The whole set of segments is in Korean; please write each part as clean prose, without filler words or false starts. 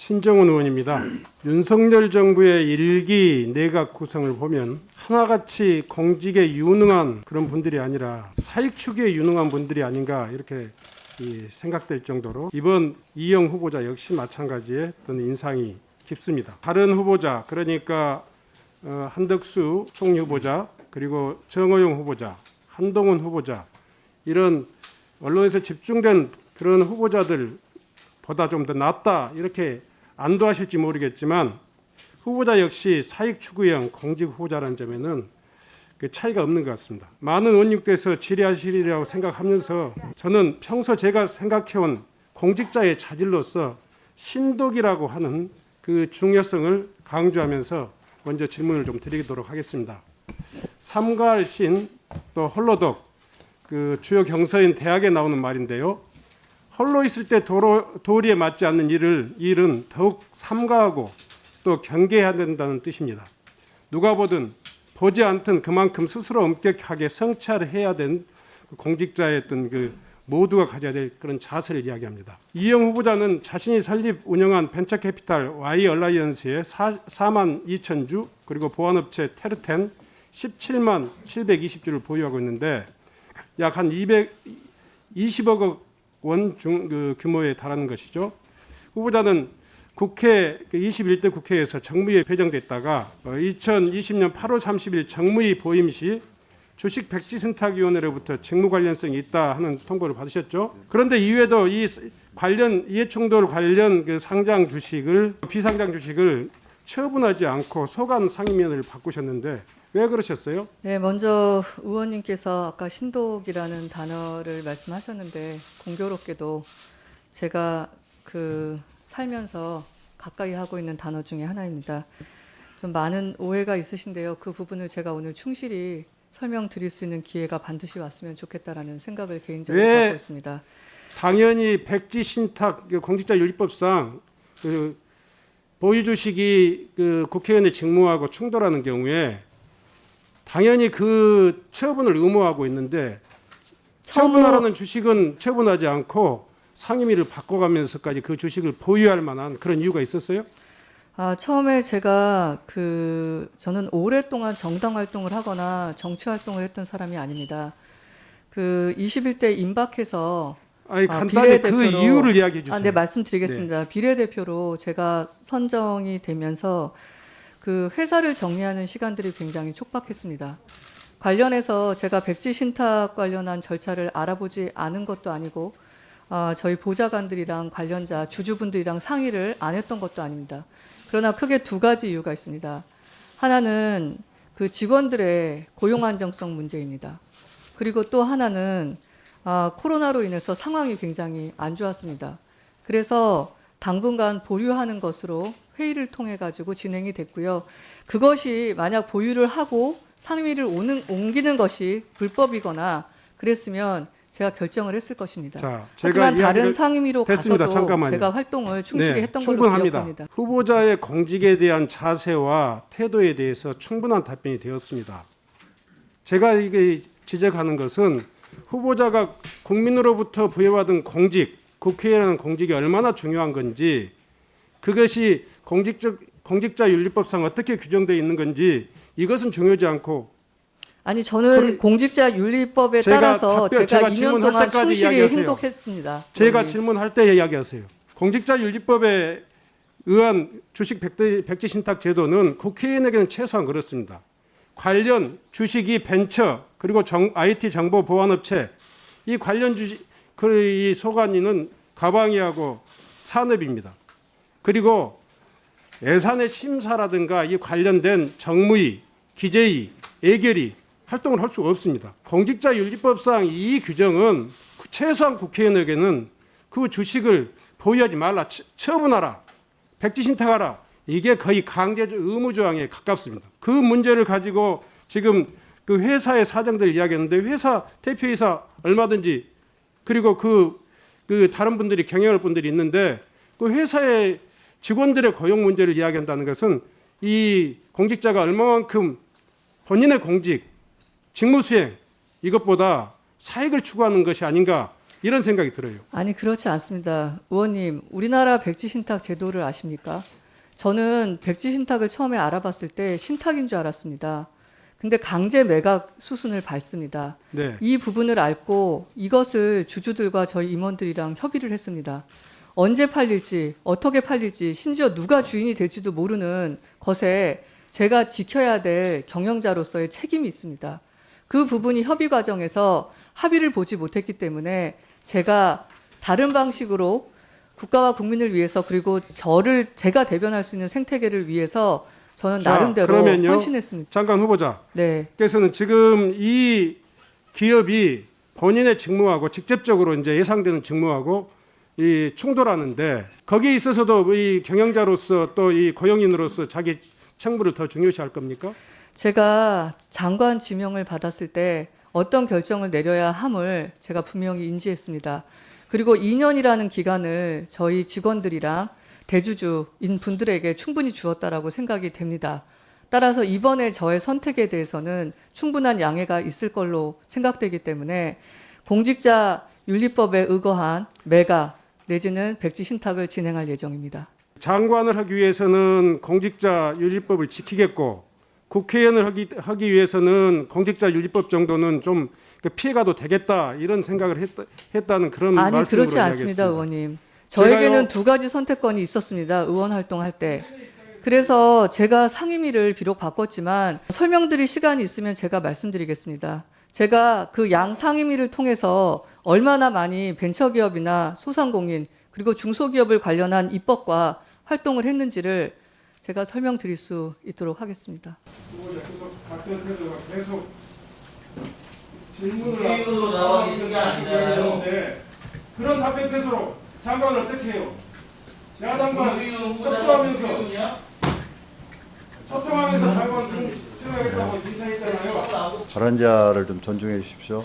신정훈 의원입니다. 윤석열 정부의 1기 내각 구성을 보면 하나같이 공직에 유능한 그런 분들이 아니라 사익 추구에 유능한 분들이 아닌가 이렇게 생각될 정도로 이번 이영 후보자 역시 마찬가지의 어떤 인상이 깊습니다. 다른 후보자 그러니까 한덕수 총리 후보자 그리고 정호영 후보자, 한동훈 후보자 이런 언론에서 집중된 그런 후보자들보다 좀 더 낫다 이렇게 안도하실지 모르겠지만 후보자 역시 사익 추구형 공직 후보자라는 점에는 그 차이가 없는 것 같습니다. 많은 의원님께서 질의하시리라고 생각하면서 저는 평소 제가 생각해온 공직자의 자질로서 신독이라고 하는 그 중요성을 강조하면서 먼저 질문을 좀 드리도록 하겠습니다. 삼가할신 또 홀로독 그 주요 경서인 대학에 나오는 말인데요. 홀로 있을 때 도리에 맞지 않는 일은 더욱 삼가하고 또 경계해야 된다는 뜻입니다. 누가 보지 않든 그만큼 스스로 엄격하게 성찰해야 된 공직자의 어떤 그 모두가 가져야 될 그런 자세를 이야기합니다. 이영 후보자는 자신이 설립 운영한 벤처캐피탈 Y 얼라이언스에 4만 2천 주 그리고 보안업체 테르텐 17만 720주를 보유하고 있는데 약 한 220억 원 규모에 달하는 것이죠. 후보자는 국회 21대 국회에서 정무위에 배정됐다가 2020년 8월 30일 정무위 보임 시 주식 백지신탁위원회로부터 직무 관련성이 있다 하는 통보를 받으셨죠. 그런데 이외에도 이 관련 이해충돌 관련 그 상장 주식을 비상장 주식을 처분하지 않고 소관 상임위원회를 바꾸셨는데 왜 그러셨어요? 네, 먼저 의원님께서 아까 신독이라는 단어를 말씀하셨는데 공교롭게도 제가 살면서 가까이 하고 있는 단어 중에 하나입니다. 좀 많은 오해가 있으신데요. 그 부분을 제가 오늘 충실히 설명드릴 수 있는 기회가 반드시 왔으면 좋겠다라는 생각을 개인적으로 갖고 있습니다. 당연히 백지신탁 공직자윤리법상 그 보유 주식이 그 국회의원의 직무하고 충돌하는 경우에 당연히 그 처분을 의무화하고 있는데 처분하라는 주식은 처분하지 않고 상임위를 바꿔가면서까지 그 주식을 보유할 만한 그런 이유가 있었어요? 처음에 제가 저는 오랫동안 정당 활동을 하거나 정치 활동을 했던 사람이 아닙니다. 21대 임박해서 간단히 그 이유를 이야기해 주세요. 네, 말씀드리겠습니다. 네. 비례대표로 제가 선정이 되면서 그 회사를 정리하는 시간들이 굉장히 촉박했습니다. 관련해서 제가 백지 신탁 관련한 절차를 알아보지 않은 것도 아니고 저희 보좌관들이랑 관련자 주주분들이랑 상의를 안 했던 것도 아닙니다. 그러나 크게 두 가지 이유가 있습니다. 하나는 그 직원들의 고용 안정성 문제입니다. 그리고 또 하나는 코로나로 인해서 상황이 굉장히 안 좋았습니다. 그래서 당분간 보류하는 것으로 회의를 통해 가지고 진행이 됐고요. 그것이 만약 보유를 하고 상임위를 옮기는 것이 불법이거나 그랬으면 제가 결정을 했을 것입니다. 자, 하지만 다른 상임위로 됐습니다. 가서도 잠깐만요. 제가 활동을 충실히 했던 충분합니다. 걸로 기억합니다. 후보자의 공직에 대한 자세와 태도에 대해서 충분한 답변이 되었습니다. 제가 이게 지적하는 것은 후보자가 국민으로부터 부여받은 공직, 국회의원이라는 공직이 얼마나 중요한 건지 그것이 공직자윤리법상 어떻게 규정되어 있는 건지 이것은 중요하지 않고 아니 저는 공직자윤리법에 따라서 제가 2년 동안 충실히 행동했습니다. 제가 질문할 때 이야기하세요. 공직자윤리법에 의한 주식 백지신탁 제도는 국회의원에게는 최소한 그렇습니다. 관련 주식이 벤처 그리고 IT 정보 보안업체 이 관련 주식 이 소관인은 가방위하고 산업입니다. 그리고 예산의 심사라든가 이 관련된 정무위, 기재위, 예결위 활동을 할 수가 없습니다. 공직자윤리법상 이 규정은 최소한 국회의원에게는 그 주식을 보유하지 말라, 처분하라, 백지신탁하라 이게 거의 강제 의무조항에 가깝습니다. 그 문제를 가지고 지금 그 회사의 사정들을 이야기했는데 회사 대표이사 얼마든지 그리고 그 다른 분들이 경영할 분들이 있는데 그 회사의 직원들의 고용 문제를 이야기한다는 것은 이 공직자가 얼마만큼 본인의 공직, 직무수행 이것보다 사익을 추구하는 것이 아닌가 이런 생각이 들어요. 아니 그렇지 않습니다. 의원님, 우리나라 백지 신탁 제도를 아십니까? 저는 백지 신탁을 처음에 알아봤을 때 신탁인 줄 알았습니다. 근데 강제 매각 수순을 밟습니다. 네. 이 부분을 알고 이것을 주주들과 저희 임원들이랑 협의를 했습니다. 언제 팔릴지, 어떻게 팔릴지, 심지어 누가 주인이 될지도 모르는 것에 제가 지켜야 될 경영자로서의 책임이 있습니다. 그 부분이 협의 과정에서 합의를 보지 못했기 때문에 제가 다른 방식으로 국가와 국민을 위해서 그리고 제가 대변할 수 있는 생태계를 위해서 저는 자, 나름대로 그러면요. 헌신했습니다. 장관 후보자. 네. 께서는 지금 이 기업이 본인의 직무하고 직접적으로 이제 예상되는 직무하고 이 충돌하는데 거기에 있어서도 이 경영자로서 또 이 고용인으로서 자기 책무를 더 중요시할 겁니까? 제가 장관 지명을 받았을 때 어떤 결정을 내려야 함을 제가 분명히 인지했습니다. 그리고 2년이라는 기간을 저희 직원들이랑 대주주인 분들에게 충분히 주었다라고 생각이 됩니다. 따라서 이번에 저의 선택에 대해서는 충분한 양해가 있을 걸로 생각되기 때문에 공직자 윤리법에 의거한 매각 내지는 백지 신탁을 진행할 예정입니다. 장관을 하기 위해서는 공직자 윤리법을 지키겠고 국회의원을 하기 위해서는 공직자 윤리법 정도는 좀 피해가도 되겠다 이런 생각을 했다는 그런 아니 말씀으로 그렇지 않습니다, 이야기했습니다. 의원님. 저에게는 제가요- 두 가지 선택권이 있었습니다. 의원 활동할 때. 그래서 제가 상임위를 비록 바꿨지만 설명드릴 시간이 있으면 제가 말씀드리겠습니다. 제가 그 양 상임위를 통해서 얼마나 많이 벤처기업이나 소상공인 그리고 중소기업을 관련한 입법과 활동을 했는지를 제가 설명드릴 수 있도록 하겠습니다. 계속 질문을 국회의원으로 나와 계신 게 아니잖아요. 그런 답변 태도로 장관을 어떻게 해요? 야당과 국회의원 협조하면서 국회의원이야? 소통하면서 장관 수행하겠다고 인사했잖아요. 발언자를 좀 존중해 주십시오.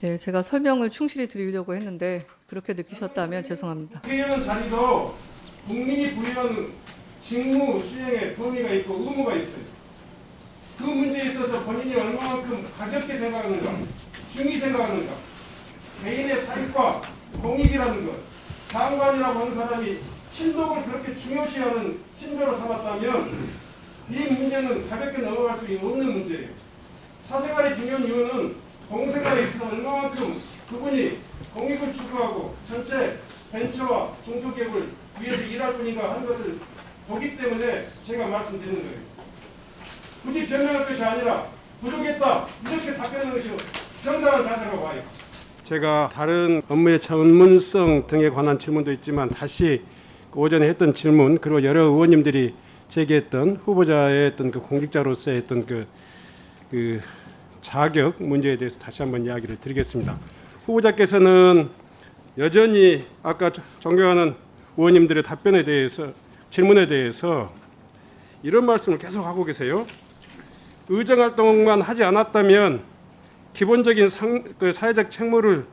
네, 제가 설명을 충실히 드리려고 했는데 그렇게 느끼셨다면 죄송합니다. 국회의원 자리도 국민이 부여하는 직무 수행에 범위가 있고 의무가 있어요. 그 문제에 있어서 본인이 얼마만큼 가볍게 생각하는가, 중히 생각하는가, 개인의 사익과 공익이라는 것, 장관이라고 하는 사람이 신독을 그렇게 중요시하는 신조로 삼았다면 이 문제는 가볍게 넘어갈 수 없는 문제예요. 사생활이 중요한 이유는 공생활에 있어서 얼마만큼 그분이 공익을 추구하고 전체 벤처와 중소기업을 위해서 일할 뿐인가 하는 것을 보기 때문에 제가 말씀드리는 거예요. 굳이 변명할 것이 아니라 부족했다 이렇게 답변하는 것이 정당한 자세라고 봐요. 제가 다른 업무의 전문성 등에 관한 질문도 있지만 다시 오전에 했던 질문 그리고 여러 의원님들이 제기했던 후보자의 어떤 그 공직자로서의 어떤 그 자격 문제에 대해서 다시 한번 이야기를 드리겠습니다. 후보자께서는 여전히 아까 존경하는 의원님들의 답변에 대해서 질문에 대해서 이런 말씀을 계속 하고 계세요. 의정활동만 하지 않았다면 기본적인 사회적 책무를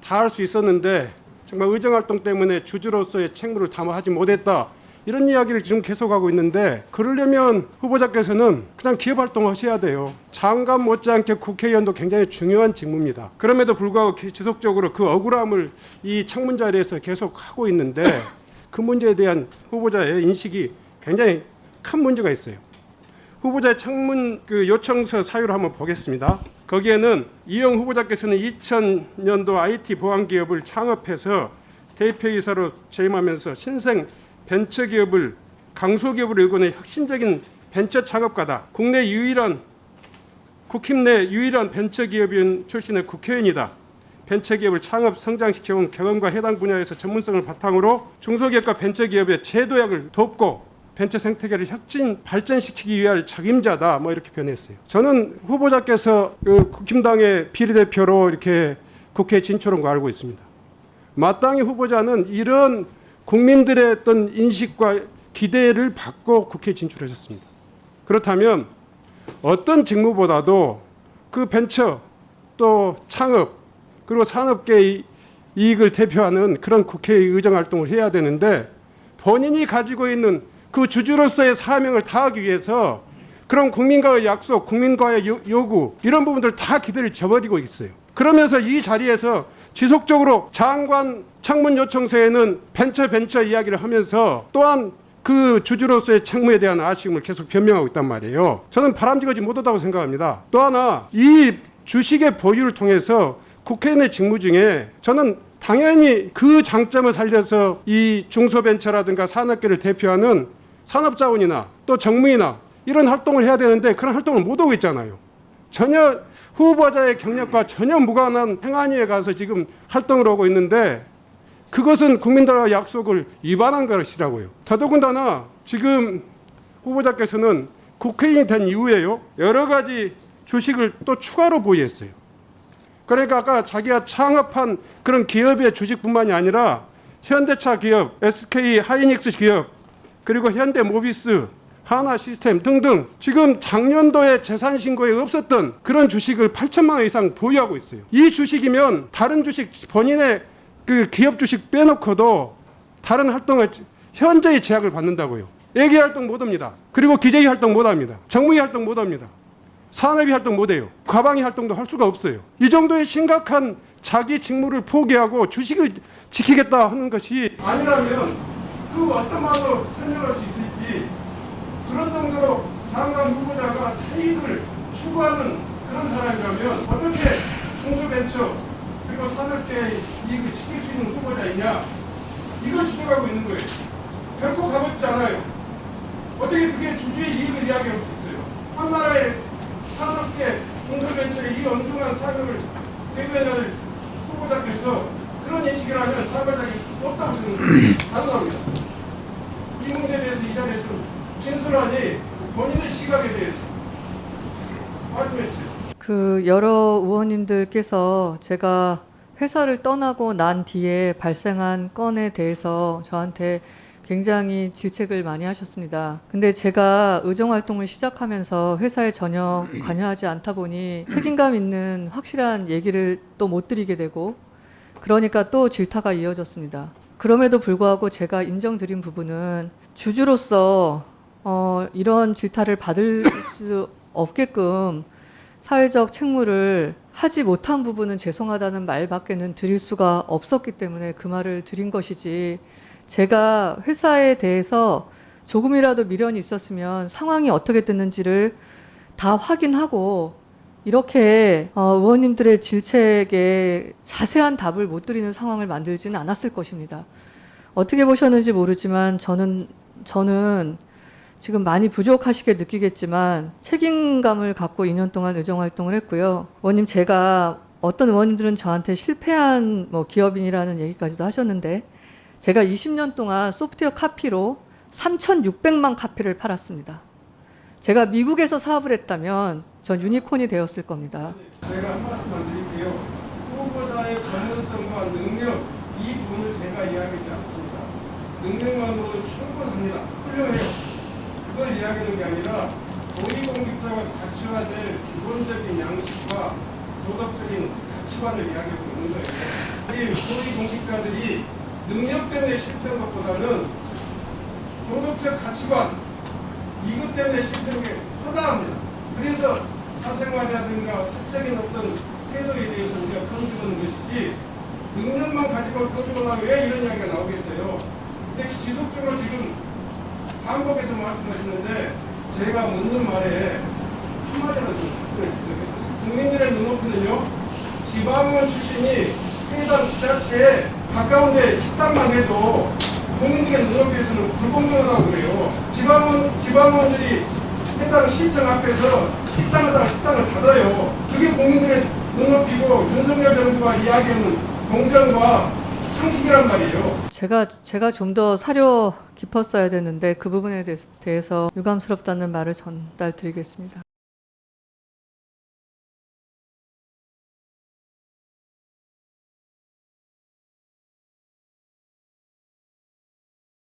다할 수 있었는데 정말 의정활동 때문에 주주로서의 책무를 다하지 못했다. 이런 이야기를 지금 계속하고 있는데 그러려면 후보자께서는 그냥 기업활동을 하셔야 돼요. 장관 못지않게 국회의원도 굉장히 중요한 직무입니다. 그럼에도 불구하고 지속적으로 그 억울함을 이 청문 자리에서 계속 하고 있는데 그 문제에 대한 후보자의 인식이 굉장히 큰 문제가 있어요. 후보자의 청문 요청서 사유를 한번 보겠습니다. 거기에는 이영 후보자께서는 2000년도 IT 보안 기업을 창업해서 대표이사로 재임하면서 신생 벤처기업을 강소기업으로 일궈낸 혁신적인 벤처 창업가다. 국내 유일한 국힘 내 유일한 벤처기업인 출신의 국회의원이다. 벤처기업을 창업 성장시켜온 경험과 해당 분야에서 전문성을 바탕으로 중소기업과 벤처기업의 제도약을 돕고 벤처 생태계를 혁신 발전시키기 위한 책임자다. 뭐 이렇게 표현했어요. 저는 후보자께서 국힘당의 비례대표로 이렇게 국회에 진출한 거 알고 있습니다. 마땅히 후보자는 이런 국민들의 어떤 인식과 기대를 받고 국회에 진출하셨습니다. 그렇다면 어떤 직무보다도 그 벤처 또 창업 그리고 산업계의 이익을 대표하는 그런 국회의 의정활동을 해야 되는데 본인이 가지고 있는 그 주주로서의 사명을 다하기 위해서 그런 국민과의 약속, 국민과의 요구 이런 부분들 다 기대를 저버리고 있어요. 그러면서 이 자리에서 지속적으로 장관 창문 요청서에는 벤처 이야기를 하면서 또한 그 주주로서의 책무에 대한 아쉬움을 계속 변명하고 있단 말이에요. 저는 바람직하지 못하다고 생각합니다. 또 하나 이 주식의 보유를 통해서 국회의원의 직무 중에 저는 당연히 그 장점을 살려서 이 중소벤처라든가 산업계를 대표하는 산업자원이나 또 정무이나 이런 활동을 해야 되는데 그런 활동을 못 하고 있잖아요. 전혀 후보자의 경력과 전혀 무관한 행안위에 가서 지금 활동을 하고 있는데 그것은 국민들과 약속을 위반한 것이라고요. 더더군다나 지금 후보자께서는 국회의원이 된 이후에요. 여러 가지 주식을 또 추가로 보유했어요. 그러니까 아까 자기가 창업한 그런 기업의 주식뿐만이 아니라 현대차 기업, SK 하이닉스 기업, 그리고 현대모비스, 하나시스템 등등 지금 작년도에 재산신고에 없었던 그런 주식을 8천만 원 이상 보유하고 있어요. 이 주식이면 다른 주식 본인의 그 기업 주식 빼놓고도 다른 활동을 현저히 제약을 받는다고요. 예기 활동 못합니다. 그리고 기재위 활동 못합니다. 정무위 활동 못합니다. 산업위 활동 못해요. 과방위 활동도 할 수가 없어요. 이 정도의 심각한 자기 직무를 포기하고 주식을 지키겠다 하는 것이 아니라면 그 어떤 말로 설명할 수 있을지 그런 정도로 장관 후보자가 사익을 추구하는 그런 사람이라면 어떻게 중소벤처 그리고 산업계의 이익을 지킬 수 있는 후보자이냐 이걸 주장하고 있는 거예요. 결코 가볍지 않아요. 어떻게 그게 주주의 이익을 이야기할 수 있어요. 한 나라의 산업계 중소벤처의 이 엄중한 사명을 대변할 후보자께서 그런 인식이라면 참가자기 없다고 생각합니다. 가능합니다. 이 문제에 대해서 이 자리에서 진솔하니 본인의 시각에 대해서 말씀해 주세요. 그 여러 의원님들께서 제가 회사를 떠나고 난 뒤에 발생한 건에 대해서 저한테 굉장히 질책을 많이 하셨습니다. 근데 제가 의정활동을 시작하면서 회사에 전혀 관여하지 않다 보니 책임감 있는 확실한 얘기를 또 못 드리게 되고 그러니까 또 질타가 이어졌습니다. 그럼에도 불구하고 제가 인정드린 부분은 주주로서 이런 질타를 받을 수 없게끔 사회적 책무를 하지 못한 부분은 죄송하다는 말밖에는 드릴 수가 없었기 때문에 그 말을 드린 것이지 제가 회사에 대해서 조금이라도 미련이 있었으면 상황이 어떻게 됐는지를 다 확인하고 이렇게 의원님들의 질책에 자세한 답을 못 드리는 상황을 만들지는 않았을 것입니다. 어떻게 보셨는지 모르지만 저는 지금 많이 부족하시게 느끼겠지만 책임감을 갖고 2년 동안 의정활동을 했고요. 의원님 제가 어떤 의원님들은 저한테 실패한 기업인이라는 얘기까지도 하셨는데 제가 20년 동안 소프트웨어 카피로 3,600만 카피를 팔았습니다. 제가 미국에서 사업을 했다면 전 유니콘이 되었을 겁니다. 제가 한 말씀만 드릴게요. 후보자의 전문성과 능력 이 부분을 제가 이야기하지 않습니다. 능력만으로는 충분합니다. 훌륭해요. 그걸 이야기하는 게 아니라 고위공직자가 갖춰야 될 기본적인 양식과 도덕적인 가치관을 이야기하고 있는 거예요. 이 고위공직자들이 능력 때문에 실패한 것보다는 도덕적 가치관 이것 때문에 실패한 게 허다합니다. 그래서 사생활이라든가 사적인 어떤 태도에 대해서 우리가 평가하는 것이지 능력만 가지고 평가를 하면 왜 이런 이야기가 나오겠어요. 근데 지속적으로 지금 반복해서 말씀하시는데 제가 묻는 말에 한마디로 국민들의 눈높이는요 지방의원 출신이 해당 지자체에 가까운데 식당만 해도 국민들의 눈높이에서는 불공정하다고 그래요. 지방의원들이 해당 시청 앞에서 식당을 닫아요. 그게 국민들의 눈높이고 윤석열 정부가 이야기하는 공정과 상식이란 말이에요. 제가 좀 더 사려 깊었어야 되는데 그 부분에 대해서 유감스럽다는 말을 전달드리겠습니다.